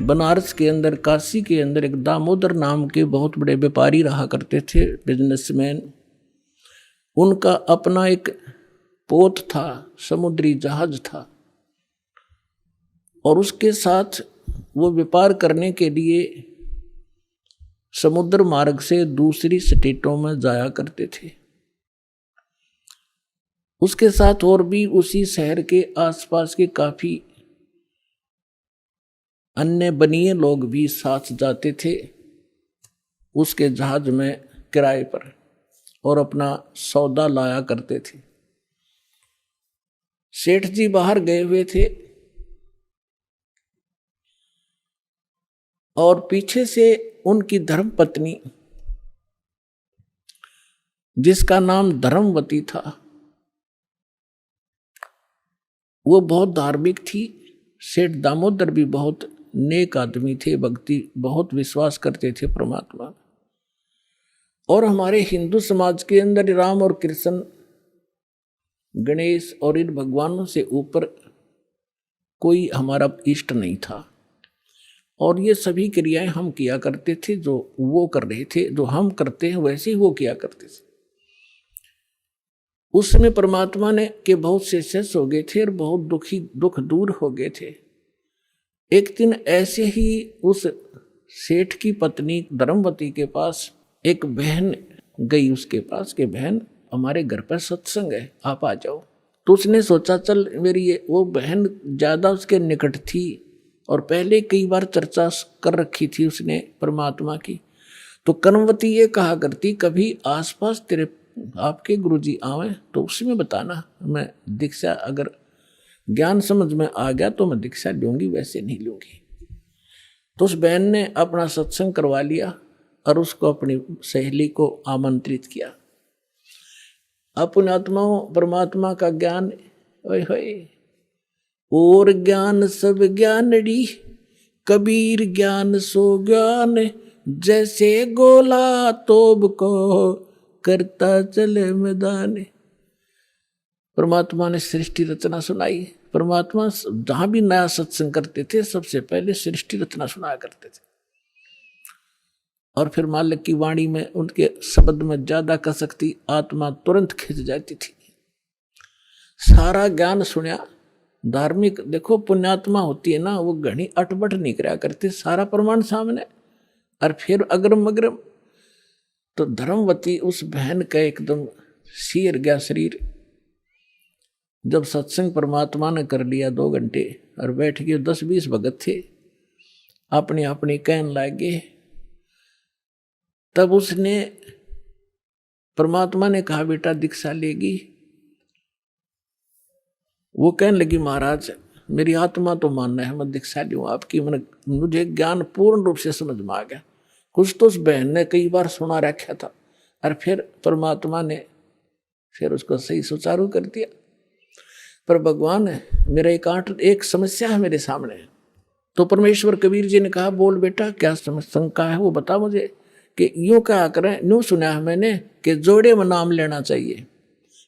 बनारस के अंदर, काशी के अंदर एक दामोदर नाम के बहुत बड़े व्यापारी रहा करते थे, बिजनेसमैन। उनका अपना एक पोत था, समुद्री जहाज था, और उसके साथ वो व्यापार करने के लिए समुद्र मार्ग से दूसरी स्टेटों में जाया करते थे। उसके साथ और भी उसी शहर के आसपास के काफी अन्य बनिए लोग भी साथ जाते थे उसके जहाज में किराए पर, और अपना सौदा लाया करते थे। सेठ जी बाहर गए हुए थे और पीछे से उनकी धर्मपत्नी, जिसका नाम धर्मवती था, वो बहुत धार्मिक थी। सेठ दामोदर भी बहुत नेक आदमी थे, भक्ति बहुत विश्वास करते थे परमात्मा। और हमारे हिंदू समाज के अंदर राम और कृष्ण, गणेश और इन भगवानों से ऊपर कोई हमारा इष्ट नहीं था, और ये सभी क्रियाएं हम किया करते थे जो वो कर रहे थे, जो हम करते हैं वैसे ही वो किया करते थे। उस समय परमात्मा ने के बहुत से शिष्य हो गए थे और बहुत दुख दूर हो गए थे। एक दिन ऐसे ही उस सेठ की पत्नी धर्मवती के पास एक बहन गई, उसके पास कि बहन हमारे घर पर सत्संग है, आप आ जाओ। तो उसने सोचा चल मेरी वो बहन ज़्यादा उसके निकट थी और पहले कई बार चर्चा कर रखी थी उसने परमात्मा की। तो कर्मवती ये कहा करती, कभी आसपास तेरे आपके गुरुजी आवे तो उसमें बताना, मैं दीक्षा अगर ज्ञान समझ में आ गया तो मैं दीक्षा लूंगी, वैसे नहीं लूंगी। तो उस बहन ने अपना सत्संग करवा लिया और उसको अपनी सहेली को आमंत्रित किया। अपनात्माओं परमात्मा का ज्ञान, ओए होए, और ज्ञान सब ज्ञानड़ी, कबीर ज्ञान सो ज्ञान, जैसे गोला तोब को करता चले मैदान। परमात्मा ने सृष्टि रचना सुनाई। परमात्मा जहां भी नया सत्संग करते थे सबसे पहले सृष्टि रचना सुनाया करते थे, और फिर मालिक की वाणी में उनके शब्द में ज्यादा कसकती आत्मा तुरंत खिंच जाती थी। सारा ज्ञान सुना। धार्मिक देखो पुण्यात्मा होती है ना, वो घनी अटपट नहीं करा करते, सारा प्रमाण सामने, और फिर अग्रम अग्रम। तो धर्मवती उस बहन का एकदम सिर गया शरीर। जब सत्संग परमात्मा ने कर लिया 2 घंटे और बैठ गए, 10-20 भगत थे अपनी अपनी कहन लागे। तब उसने परमात्मा ने कहा बेटा दीक्षा लेगी। वो कहने लगी महाराज मेरी आत्मा तो मानना है मैं दीक्षा लूँ आपकी, मुझे ज्ञान पूर्ण रूप से समझ में आ गया। कुछ तो उस बहन ने कई बार सुना रखा था, और फिर परमात्मा ने फिर उसको सही सुचारू कर दिया। पर भगवान मेरा एक समस्या है मेरे सामने। तो परमेश्वर कबीर जी ने कहा बोल बेटा क्या शंका है वो बता मुझे। कि यूँ कहा करें, यूँ सुना है मैंने कि जोड़े में नाम लेना चाहिए।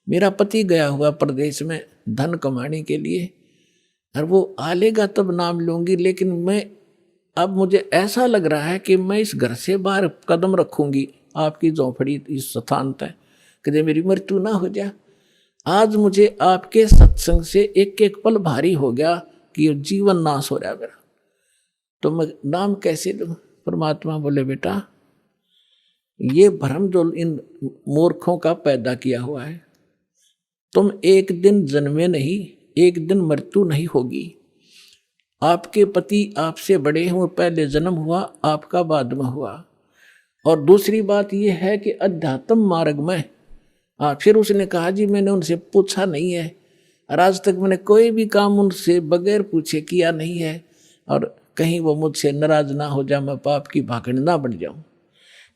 मेरा पति गया हुआ प्रदेश में धन कमाने के लिए, और वो आ लेगा तब नाम लूंगी, लेकिन मैं अब मुझे ऐसा लग रहा है कि मैं इस घर से बाहर कदम रखूंगी आपकी झोंपड़ी इस स्थान तक, कि मेरी मृत्यु ना हो जाए। आज मुझे आपके सत्संग से एक एक पल भारी हो गया कि ये जीवन नाश हो रहा है मेरा, तो मैं नाम कैसे लूं। परमात्मा बोले बेटा ये भ्रम जो इन मूर्खों का पैदा किया हुआ है, तुम एक दिन जन्मे नहीं, एक दिन मृत्यु नहीं होगी। आपके पति आपसे बड़े हैं, वो पहले जन्म हुआ, आपका बाद में हुआ। और दूसरी बात यह है कि अध्यात्म मार्ग में फिर उसने कहा जी मैंने उनसे पूछा नहीं है, और आज तक मैंने कोई भी काम उनसे बगैर पूछे किया नहीं है, और कहीं वो मुझसे नाराज ना हो जाए, मैं पाप की भागड़ ना बन जाऊं।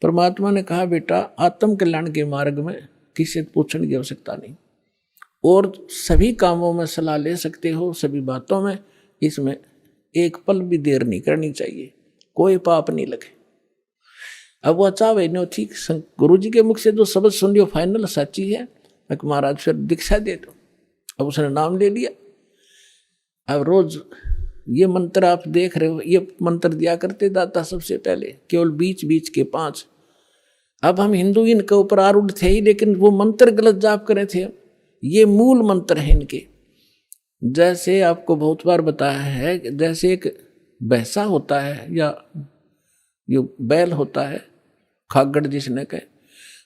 परमात्मा ने कहा बेटा आत्म कल्याण के मार्ग में किसी से पूछने की आवश्यकता नहीं, और सभी कामों में सलाह ले सकते हो, सभी बातों में। इसमें एक पल भी देर नहीं करनी चाहिए, कोई पाप नहीं लगे। अब वो चाहे नो ठीक, गुरु जी के मुख से जो शब्द सुन लियो फाइनल सच्ची है, मैं महाराज फिर दीक्षा दे दो। अब उसने नाम ले लिया। अब रोज ये मंत्र आप देख रहे हो, ये मंत्र दिया करते दाता सबसे पहले, केवल बीच बीच के 5। अब हम हिंदू इनके ऊपर आरूढ़ थे ही, लेकिन वो मंत्र गलत जाप करे थे। ये मूल मंत्र है इनके। जैसे आपको बहुत बार बताया है, जैसे एक भैंसा होता है या जो बैल होता है, खागड़ जिसने कहे,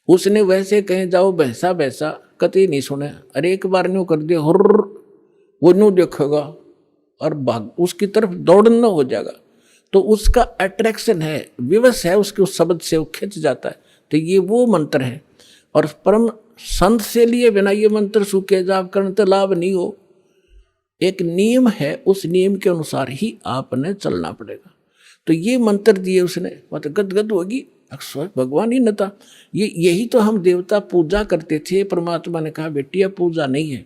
उसने वैसे कहे जाओ भैंसा भैंसा, कतई नहीं सुने। अरे एक बार न्यू कर दिया हुर्र, वो न्यू देखेगा और भाग उसकी तरफ दौड़ना हो जाएगा। तो उसका अट्रैक्शन है, विवश है उसके उस शब्द से, वो खिंच जाता है। तो ये वो मंत्र है। और परम संत से लिए बिना ये मंत्र सूखे जाप करने तो लाभ नहीं हो। एक नियम है, उस नियम के अनुसार ही आपने चलना पड़ेगा। तो ये मंत्र दिए उसने, मतलब गदगद होगी, अक्सर भगवान ही न था। यही तो हम देवता पूजा करते थे। परमात्मा ने कहा बेटी यह पूजा नहीं है,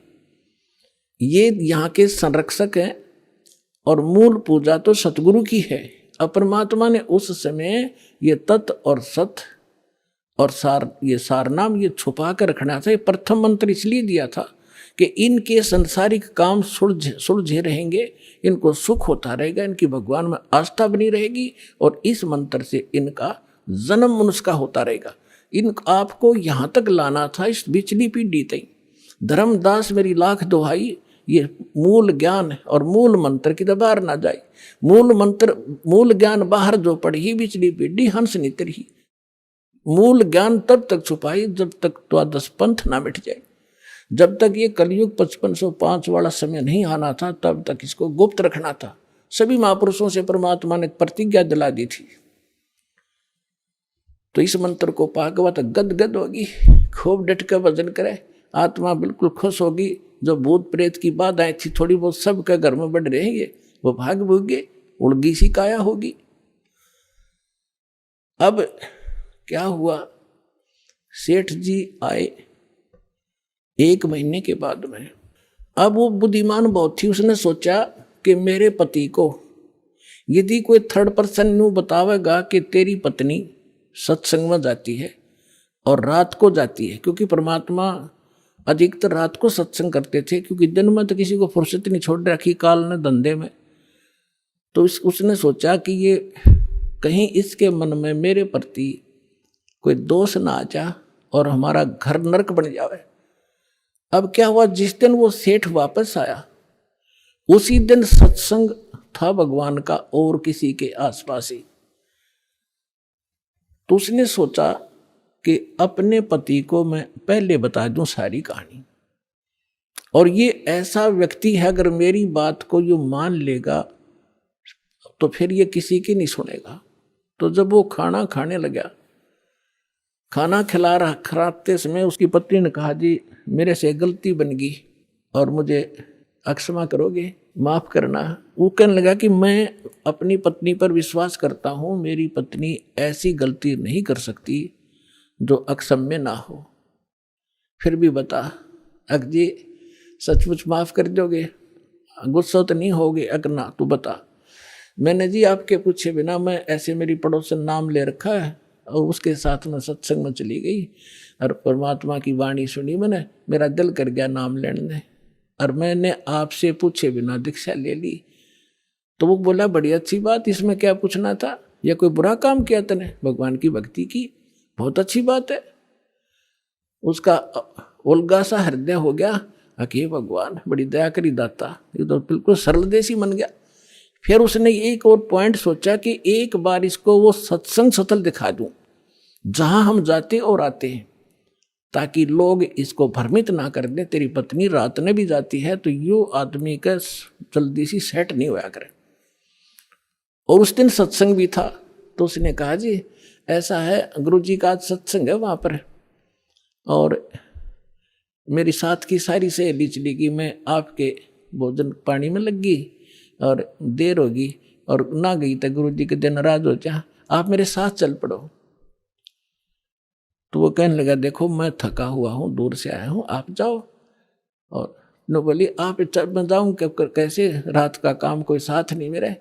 ये यहाँ के संरक्षक हैं और मूल पूजा तो सतगुरु की है। अब परमात्मा ने उस समय ये तत् और सत और सार, ये सार नाम ये छुपा कर रखना था। ये प्रथम मंत्र इसलिए दिया था कि इनके संसारिक काम सुलझे रहेंगे, इनको सुख होता रहेगा, इनकी भगवान में आस्था बनी रहेगी और इस मंत्र से इनका जन्म मनुष्य का होता रहेगा। इन आपको यहाँ तक लाना था, इस बिचली पीढ़ी तक। धर्मदास मेरी लाख दुहाई, ये मूल ज्ञान और मूल मंत्र की बाहर ना जाए। मूल मंत्र मूल ज्ञान बाहर जो पढ़ी, बिचली पीढ़ी हंस नितर ही। मूल ज्ञान तब तक छुपाई जब तक द्वादश पंथ ना मिट जाए। जब तक ये कलयुग 5505 वाला समय नहीं आना था, तब तक इसको गुप्त रखना था। सभी महापुरुषों से परमात्मा ने प्रतिज्ञा दिला दी थी। तो इस मंत्र को पागवत गदगद होगी, खूब डट कर भजन करे, आत्मा बिल्कुल खुश होगी। जो भूत प्रेत की बाधाएं थी थोड़ी बहुत सबके घर में बढ़ रहेंगे, वो भाग भूगे, उड़गी सी काया होगी। अब क्या हुआ, सेठ जी आए 1 महीने के बाद में। अब वो बुद्धिमान बहुत थी, उसने सोचा कि मेरे पति को यदि कोई थर्ड पर्सन न्यू बतावेगा कि तेरी पत्नी सत्संग में जाती है और रात को जाती है, क्योंकि परमात्मा अधिकतर रात को सत्संग करते थे, क्योंकि दिन में तो किसी को फुर्सत नहीं छोड़ रखी काल ने धंधे में। तो उसने सोचा कि ये कहीं इसके मन में मेरे प्रति कोई दोष ना आ जा और हमारा घर नरक बन जावे। अब क्या हुआ, जिस दिन वो सेठ वापस आया उसी दिन सत्संग था भगवान का और किसी के आसपास ही। तो उसने सोचा कि अपने पति को मैं पहले बता दूं सारी कहानी, और ये ऐसा व्यक्ति है अगर मेरी बात को ये मान लेगा तो फिर ये किसी की नहीं सुनेगा। तो जब वो खाना खाने लगा, खाना खिलाते समय उसकी पत्नी ने कहा जी मेरे से गलती बन गई और मुझे क्षमा करोगे, माफ करना। वो कहने लगा कि मैं अपनी पत्नी पर विश्वास करता हूँ, मेरी पत्नी ऐसी गलती नहीं कर सकती जो अक्षम्य ना हो। फिर भी बता अक जी सचमुच माफ कर दोगे, गुस्सा तो नहीं होगे? अक ना तू बता। मैंने जी आपके पूछे बिना मैं ऐसे मेरी पड़ोसन नाम ले रखा है और उसके साथ में सत्संग में चली गई और परमात्मा की वाणी सुनी मैंने, मेरा दिल कर गया नाम लेने, और मैंने आपसे पूछे बिना दीक्षा ले ली। तो वो बोला बड़ी अच्छी बात, इसमें क्या पूछना था, या कोई बुरा काम किया तूने? भगवान की भक्ति की, बहुत अच्छी बात है। उसका उल्गा सा हृदय हो गया, अके भगवान बड़ी दया करी दाता, ये तो बिल्कुल सरल देसी बन गया। फिर उसने एक और पॉइंट सोचा कि एक बार इसको वो सत्संग स्थल दिखा दूं जहां हम जाते और आते हैं, ताकि लोग इसको भ्रमित ना कर दें तेरी पत्नी रात में भी जाती है, तो यो आदमी का जल्दी सी सेट नहीं होया करे। और उस दिन सत्संग भी था। तो उसने कहा जी ऐसा है, गुरु जी का आज सत्संग है वहां पर, और मेरी साथ की सारी सहेली चली गई, मैं आपके भोजन पानी में लग गई और देर होगी और ना गई तो गुरु जी के दिन नाराज हो जा, आप मेरे साथ चल पड़ो। तो वो कहने लगा देखो मैं थका हुआ हूँ, दूर से आया हूँ, आप जाओ। और नो बोली आप मैं जाऊँ कैसे, रात का काम कोई साथ नहीं मेरे।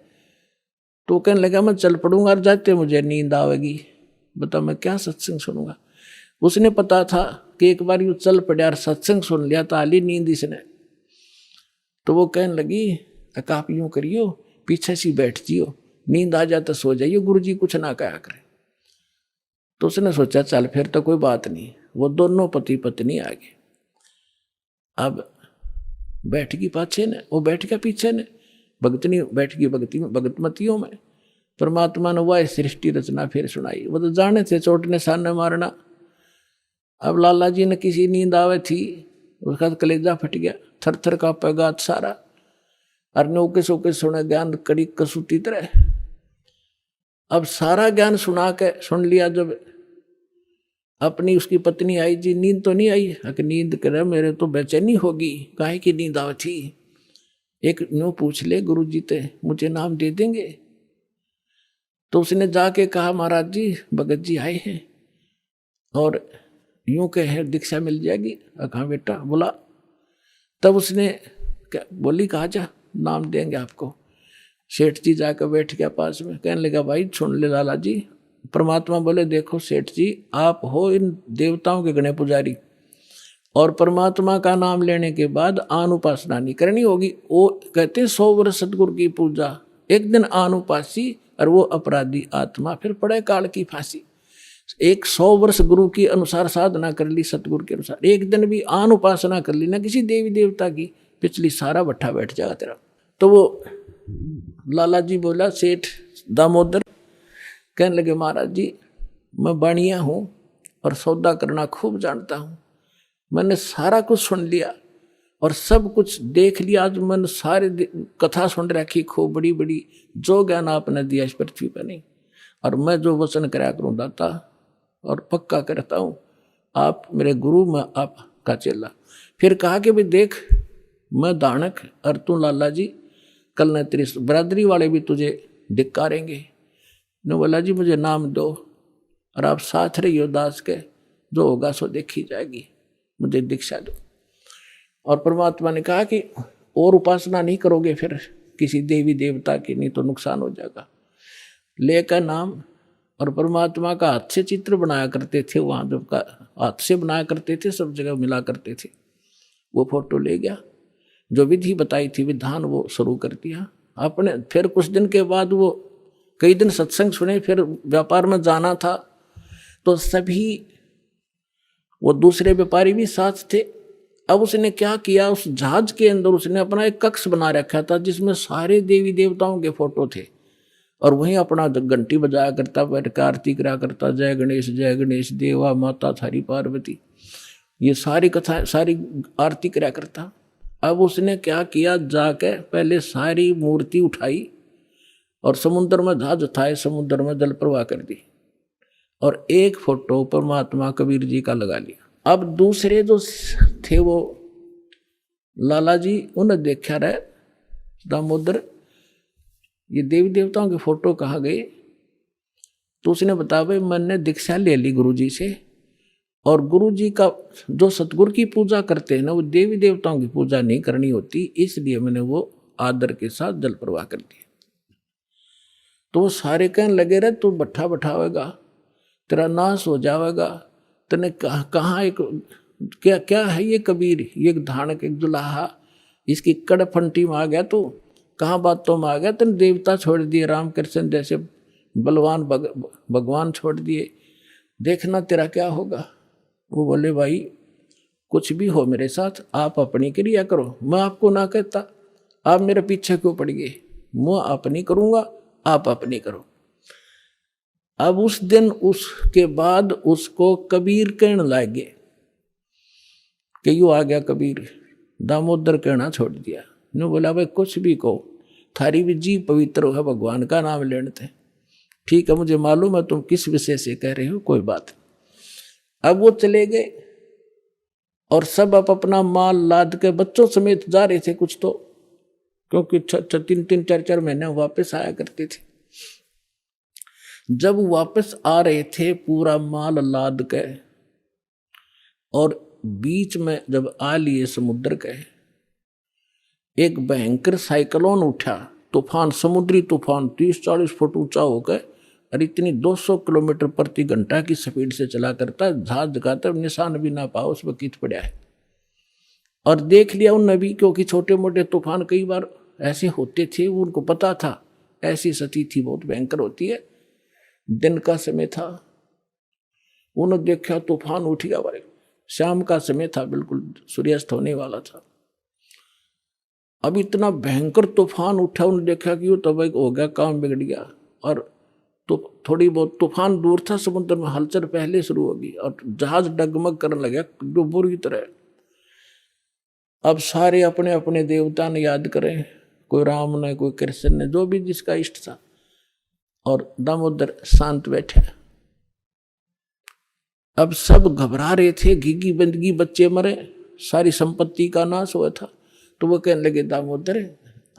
तो कहने लगा मैं चल पड़ूंगा और जाते मुझे नींद आवेगी, बताओ मैं क्या सत्संग सुनूंगा। उसने पता था कि एक बार यूँ चल पड़ा और सत्संग सुन लिया तो आली नींद इसने। तो वो कहने लगी आप यूँ करियो, पीछे सी बैठ जियो, नींद आ जाता सो जाइए, गुरुजी कुछ ना कहा करे। तो उसने सोचा चल फिर तो कोई बात नहीं। वो दोनों पति पत्नी आ गए। अब बैठ गई पाछे ने, वो बैठ गया पीछे ने, भगतनी बैठ गई भगतमतियों में। परमात्मा ने वह सृष्टि रचना फिर सुनाई। वो तो जाने थे चोट ने सामने मारना। अब लाला जी ने किसी नींद आवे थी, उसका कलेजा फट गया, थर थर का पैगात सारा, और नौके सोके सुने ज्ञान कड़ी कसूती तरह। अब सारा ज्ञान सुन लिया। जब अपनी उसकी पत्नी आई, जी नींद तो नहीं आई? अगर नींद करे मेरे तो बेचैनी होगी, काहे की नींद आवे थी? एक न्यू पूछ ले गुरु जी ते, मुझे नाम दे देंगे? तो उसने जाके कहा महाराज जी भगत जी आए हैं और यूं कहे दीक्षा मिल जाएगी। कहा बेटा बोला। तब उसने क्या बोली, कहा जा नाम देंगे आपको। सेठ जी जाकर बैठ गया पास में, कहने लगा भाई सुन ले लाला जी। परमात्मा बोले देखो सेठ जी, आप हो इन देवताओं के गणे पुजारी, और परमात्मा का नाम लेने के बाद आन उपासना नहीं करनी होगी। वो कहते हैं 100 वर्ष सतगुरु की पूजा, एक दिन आन उपासी और वो अपराधी आत्मा फिर पड़े काल की फांसी। 100 वर्ष गुरु की अनुसार साधना कर ली, सतगुरु के अनुसार, एक दिन भी आन उपासना कर ली ना किसी देवी देवता की, पिछली सारा भट्ठा बैठ जाएगा तेरा। तो वो लाला जी बोला, सेठ दामोदर कहने लगे महाराज जी मैं बाणिया हूँ और सौदा करना खूब जानता हूँ, मैंने सारा कुछ सुन लिया और सब कुछ देख लिया। आज मैंने सारे कथा सुन रखी खूब बड़ी बड़ी, जो ज्ञान आपने दिया इस पृथ्वी पर नहीं, और मैं जो वचन कराया करूँ दाता, और पक्का करता हूँ आप मेरे गुरु, मैं आपका चेला। फिर कहा कि भाई देख मैं दानक और तू लाला जी, कल न तेरी बरादरी वाले भी तुझे धिक्कारेंगे। ने बोला जी मुझे नाम दो और आप साथ रहियो दास के, जो होगा सो देखी जाएगी, मुझे दीक्षा दो। और परमात्मा ने कहा कि और उपासना नहीं करोगे फिर किसी देवी देवता की, नहीं तो नुकसान हो जाएगा। लेकर नाम, और परमात्मा का हाथ से चित्र बनाया करते थे, वहाँ जब का हाथ से बनाया करते थे, सब जगह मिला करते थे। वो फोटो ले गया, जो विधि बताई थी विधान वो शुरू कर दिया आपने। फिर कुछ दिन के बाद वो कई दिन सत्संग सुने, फिर व्यापार में जाना था तो सभी वो दूसरे व्यापारी भी साथ थे। अब उसने क्या किया, उस जहाज के अंदर उसने अपना एक कक्ष बना रखा था जिसमें सारे देवी देवताओं के फोटो थे, और वहीं अपना घंटी बजाया करता, बैठ कर आरती करा करता, जय गणेश देवा माता थारी पार्वती, ये सारी कथा सारी आरती करा करता। अब उसने क्या किया, जाके पहले सारी मूर्ति उठाई और समुद्र में जहाज उठाए, समुद्र में जल प्रवाह कर दी, और एक फोटो परमात्मा कबीर जी का लगा लिया। अब दूसरे जो थे वो लाला जी, उन्हें देखा रहे दामोदर ये देवी देवताओं के फोटो कहाँ गए? तो उसने बताया भाई मैंने दीक्षा ले ली गुरु जी से, और गुरु जी का जो सतगुरु की पूजा करते हैं ना, वो देवी देवताओं की पूजा नहीं करनी होती, इसलिए मैंने वो आदर के साथ जल प्रवाह कर दिया। तो वो सारे कहने लगे रहे तू भट्ठा बैठावेगा, तेरा नाश हो जाएगा, तने कहाँ एक क्या क्या है ये कबीर, ये धानक एक दुल्हा, इसकी कड़ फंटी में आ गया, तो कहाँ बातों में आ गया, तेने देवता छोड़ दिए, रामकृष्ण जैसे बलवान भगवान छोड़ दिए, देखना तेरा क्या होगा। वो बोले भाई कुछ भी हो मेरे साथ, आप अपनी क्रिया करो, मैं आपको ना कहता, आप मेरे पीछे क्यों पड़ गए, मैं अपनी करूँगा, आप अपनी करो। अब उस दिन उसके बाद उसको कबीर कहने लगे कि यू आ गया कबीर, दामोदर कहना छोड़ दिया। ने बोला भाई कुछ भी कहो, थारी भी जी पवित्र है, भगवान का नाम लेने थे, ठीक है मुझे मालूम है तुम किस विषय से कह रहे हो, कोई बात नहीं। अब वो चले गए और सब अपना माल लाद के बच्चों समेत जा रहे थे कुछ तो, क्योंकि 3-3 4-4 महीने वापस आया करते थे। जब वापस आ रहे थे पूरा माल लाद के, और बीच में जब आ लिए समुद्र के, एक भयंकर साइक्लोन उठा, तूफान, समुद्री तूफान 30-40 फुट ऊंचा होकर, और इतनी 200 किलोमीटर प्रति घंटा की स्पीड से चला करता, जहाज का तब निशान भी ना पाओ उसमें कीट पड़ा है। और देख लिया उन नबी, क्योंकि छोटे मोटे तूफान कई बार ऐसे होते थे, उनको पता था ऐसी स्थिति थी, बहुत भयंकर होती है। दिन का समय था, उन्होंने देखा तूफान उठ गया भाई। शाम का समय था, बिल्कुल सूर्यास्त होने वाला था। अब इतना भयंकर तूफान उठा, उन्होंने देखा कि वो तब हो गया, काम बिगड़ गया। और तो थोड़ी बहुत तूफान दूर था, समुद्र में हलचल पहले शुरू होगी और जहाज डगमग करने लगा जो बुरी तरह। अब सारे अपने अपने देवता ने याद करें, कोई राम ने, कोई कृष्ण ने, जो भी जिसका इष्ट था। और दामोदर शांत बैठे। अब सब घबरा रहे थे, घिघी बंदगी, बच्चे मरे, सारी संपत्ति का नाश हुआ था। तो वो कहने लगे, दामोदर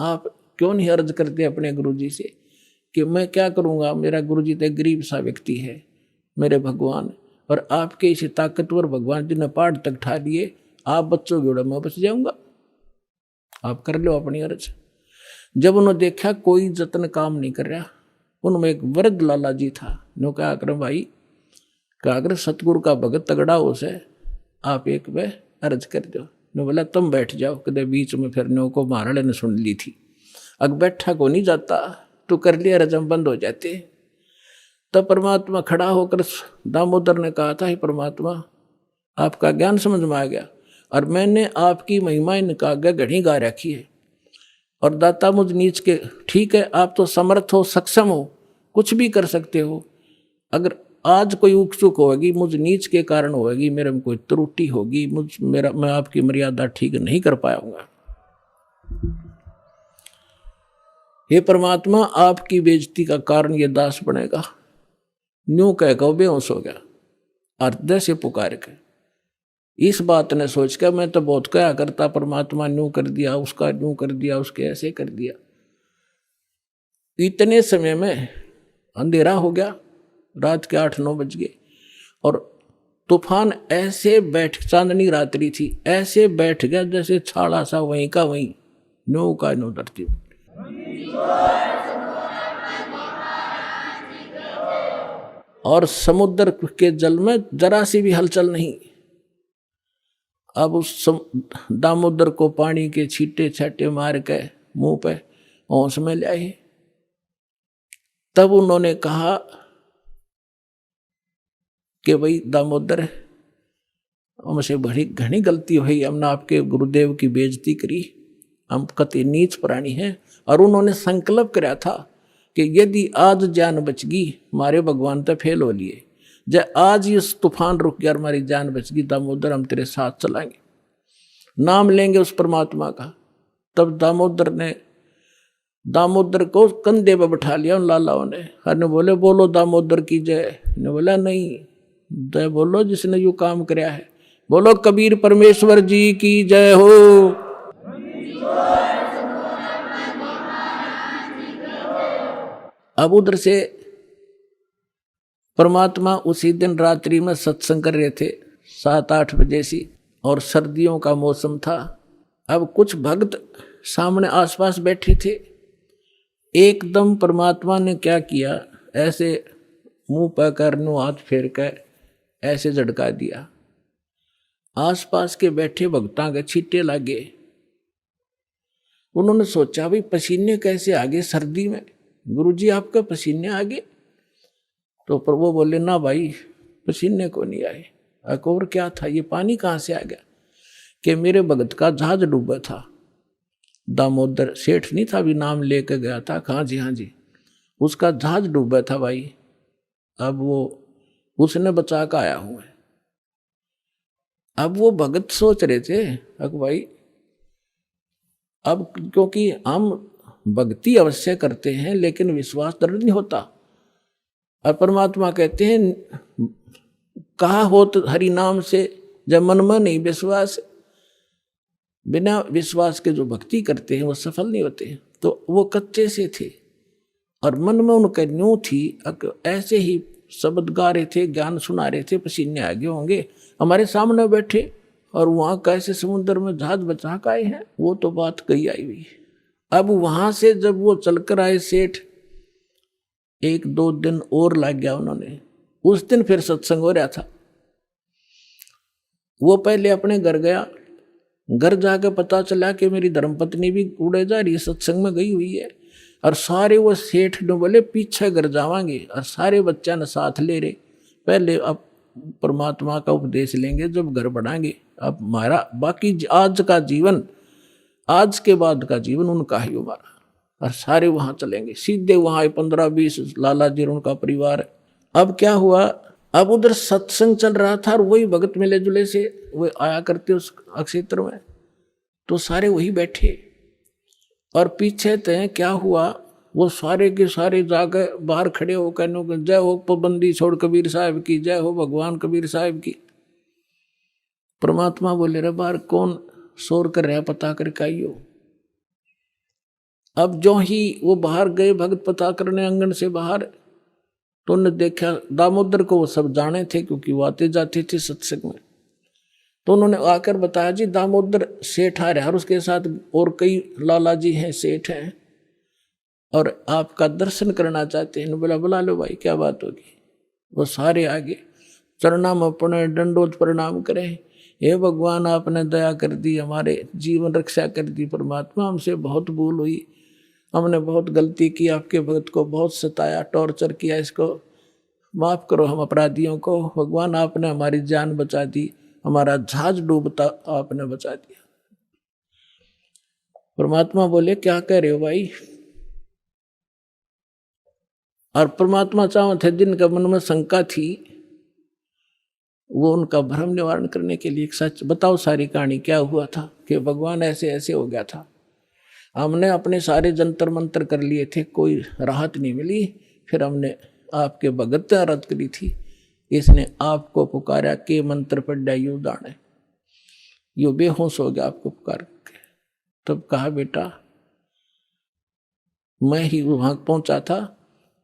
आप क्यों नहीं अर्ज करते अपने गुरुजी से कि मैं क्या करूंगा, मेरा गुरुजी तो गरीब सा व्यक्ति है, मेरे भगवान, और आपके इस ताकतवर भगवान जी ने पहाड़ तक ठा लिए, आप बच्चों के उड़ा मैं बच जाऊंगा, आप कर लो अपनी अर्ज। जब उन्होंने देखा कोई जतन काम नहीं कर रहा, उनमें एक वृद्ध लाला जी था। नो क्या कर भाई, क्या कर सतगुरु का भगत तगड़ा हो से, आप एक वे अर्ज कर दो। ने बोला तुम बैठ जाओ, कदे बीच में फिर नो को महाराणे ने सुन ली थी, अग बैठा को नहीं जाता, तो कर लिया रजम बंद हो जाते। तब परमात्मा खड़ा होकर दामोदर ने कहा था, ही परमात्मा आपका ज्ञान समझ में आ गया, और मैंने आपकी महिमा इनका घड़ी गा रखी है, और दाता मुझ नीच के, ठीक है आप तो समर्थ हो, सक्षम हो, कुछ भी कर सकते हो, अगर आज कोई उकचुक होगी मुझ नीच के कारण होगी, मेरे में कोई त्रुटि होगी, मैं आपकी मर्यादा ठीक नहीं कर पाऊंगा, हे परमात्मा आपकी बेइज्जती का कारण ये दास बनेगा। न्यू कहकर बेहोश हो गया, हृदय से पुकार के इस बात ने सोच कर मैं तो बहुत क्या करता, परमात्मा न्यू कर दिया, उसका न्यू कर दिया, उसके ऐसे कर दिया। इतने समय में अंधेरा हो गया, रात के 8-9 बज गए, और तूफान ऐसे चांदनी रात्रि थी, ऐसे बैठ गया जैसे छाड़ा सा वहीं का वहीं, नो का नो धरती। और समुद्र के जल में जरा सी भी हलचल नहीं। अब उस दामोदर को पानी के छींटे छाटे मार के मुंह पे होश में ले आए। तब उन्होंने कहा कि भाई दामोदर, हमसे बड़ी घनी गलती हुई, हमने आपके गुरुदेव की बेइज्जती करी, हम कति नीच प्राणी हैं। और उन्होंने संकल्प कराया था कि यदि आज जान बच गई, हमारे भगवान तो फेल हो लिए, जब आज इस तूफान रुक गया, हमारी जान बच गई, दामोदर हम तेरे साथ चलाएंगे, नाम लेंगे उस परमात्मा का। तब दामोदर को कंधे पर बैठा लिया उन लालाओं ने, हर ने बोले बोलो दामोदर की जय। ने बोला नहीं, जय बोलो जिसने यू काम कराया है, बोलो कबीर परमेश्वर जी की जय हो। अब उधर से परमात्मा उसी दिन रात्रि में सत्संग कर रहे थे 7-8 बजे सी, और सर्दियों का मौसम था। अब कुछ भक्त सामने आसपास बैठे थे, एकदम परमात्मा ने क्या किया, ऐसे मुंह पर करनो हाथ फेर कर ऐसे झटका दिया, आसपास के बैठे भक्तां के छींटे लगे। उन्होंने सोचा भाई पसीने कैसे आ गए सर्दी में, गुरुजी आपका पसीने आ गए? तो पर वो बोले ना भाई पसीने को नहीं आए। और क्या था, ये पानी कहाँ से आ गया? कि मेरे भगत का जहाज डूबा था, दामोदर सेठ नहीं था, अभी नाम लेके गया था, हाँ जी, उसका जहाज डूबा था भाई, अब वो उसने बचा कर आया हूँ। अब वो भगत सोच रहे थे अब भाई, अब क्योंकि हम भक्ति अवश्य करते हैं लेकिन विश्वास दृढ़ नहीं होता, और परमात्मा कहते हैं कहा हो तो हरि नाम से, जब मन में नहीं विश्वास, बिना विश्वास के जो भक्ति करते हैं वो सफल नहीं होते। तो वो कच्चे से थे और मन में उनका न्यू थी, ऐसे ही शब्द गा रहे थे, ज्ञान सुना रहे थे, पसीने आ गए होंगे, हमारे सामने बैठे और वहाँ कैसे समुद्र में जहाज बचा के आए हैं, वो तो बात कही आई हुई। अब वहाँ से जब वो चलकर आए सेठ, 1-2 दिन और लग गया उन्होंने, उस दिन फिर सत्संग हो रहा था। वो पहले अपने घर गया, घर जाकर पता चला कि मेरी धर्मपत्नी भी उड़े जा रही सत्संग में गई हुई है। और सारे वो सेठ ने बोले पीछे कर जावांगे, और सारे बच्चा ने साथ ले रहे, पहले अब परमात्मा का उपदेश लेंगे जब घर बढ़ाएंगे। अब हमारा बाकी आज का जीवन, आज के बाद का जीवन उनका ही हमारा, और सारे वहां चलेंगे सीधे वहां 15-20 लाला जी और उनका परिवार है। अब क्या हुआ, अब उधर सत्संग चल रहा था और वही भगत मिले जुले से वो आया करते उस क्षेत्र में, तो सारे वही बैठे और पीछे थे। क्या हुआ, वो सारे के सारे जाकर बाहर खड़े हो कहने जय हो पाबंदी छोड़ कबीर साहब की, जय हो भगवान कबीर साहब की। परमात्मा बोले रे बाहर कौन शोर कर रहा, पता करके आइयो। अब जो ही वो बाहर गए भगत पता करने आंगन से बाहर, तो उन्होंने देखा दामोदर को, वो सब जाने थे क्योंकि वो आते जाते थे सत्संग में। तो उन्होंने आकर बताया जी दामोदर सेठ आ रहा है और उसके साथ और कई लाला जी हैं, सेठ हैं, और आपका दर्शन करना चाहते हैं। बोला बुला लो भाई, क्या बात होगी। वो सारे आगे चरणा में अपने दंडोत प्रणाम करें, हे भगवान आपने दया कर दी, हमारे जीवन रक्षा कर दी। परमात्मा हमसे बहुत भूल हुई, हमने बहुत गलती की, आपके भक्त को बहुत सताया, टॉर्चर किया, इसको माफ करो हम अपराधियों को। भगवान आपने हमारी जान बचा दी, हमारा जहाज डूबता आपने बचा दिया। परमात्मा बोले क्या कह रहे हो भाई। और परमात्मा चाहते थे जिनका मन में शंका थी वो उनका भ्रम निवारण करने के लिए एक सच बताओ, सारी कहानी क्या हुआ था कि भगवान ऐसे ऐसे हो गया था। हमने अपने सारे जंतर मंत्र कर लिए थे, कोई राहत नहीं मिली। फिर हमने आपके भगत आराध करी थी, इसने आपको पुकारा के मंत्र पढ़ा यू दाने, यू बेहोश हो गया आपको पुकार के। तब कहा बेटा मैं ही वहां पहुंचा था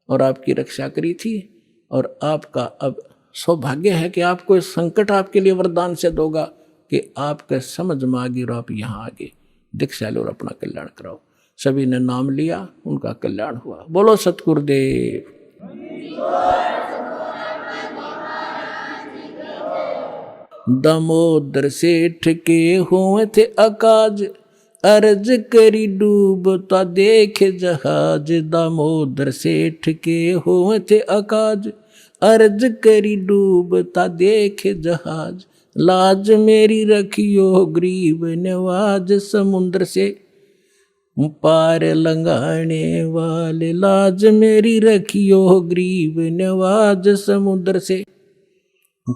और आपकी रक्षा करी थी, और आपका अब सौभाग्य है कि आपको इस संकट आपके लिए वरदान से दोगा कि आपके समझ में आ गई और आप यहाँ आगे दीक्षा लो और अपना कल्याण कराओ। सभी ने नाम लिया, उनका कल्याण हुआ। बोलो सतगुरुदेव। दामोदर सेठ के हुए थे अकाज, अर्ज करी डूबता देखे जहाज। दामोदर सेठ के हुए थे अकाज, अर्ज करी डूबता देखे जहाज। लाज मेरी रखियो गरीब नवाज, समुद्र से पार लंघाने वाले। लाज मेरी रखियो गरीब नवाज, समुद्र से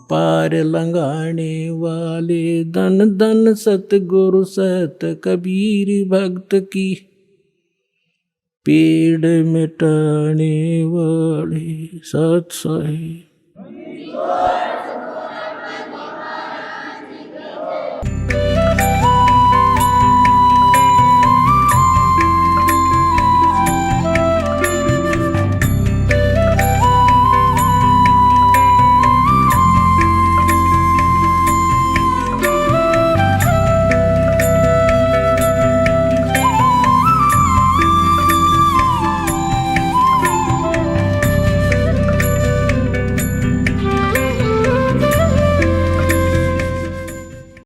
पार लंघाने वाले। धन धन सतगुरु सत कबीर भक्त की, पीड़ मिटाने वाले सत साहिब।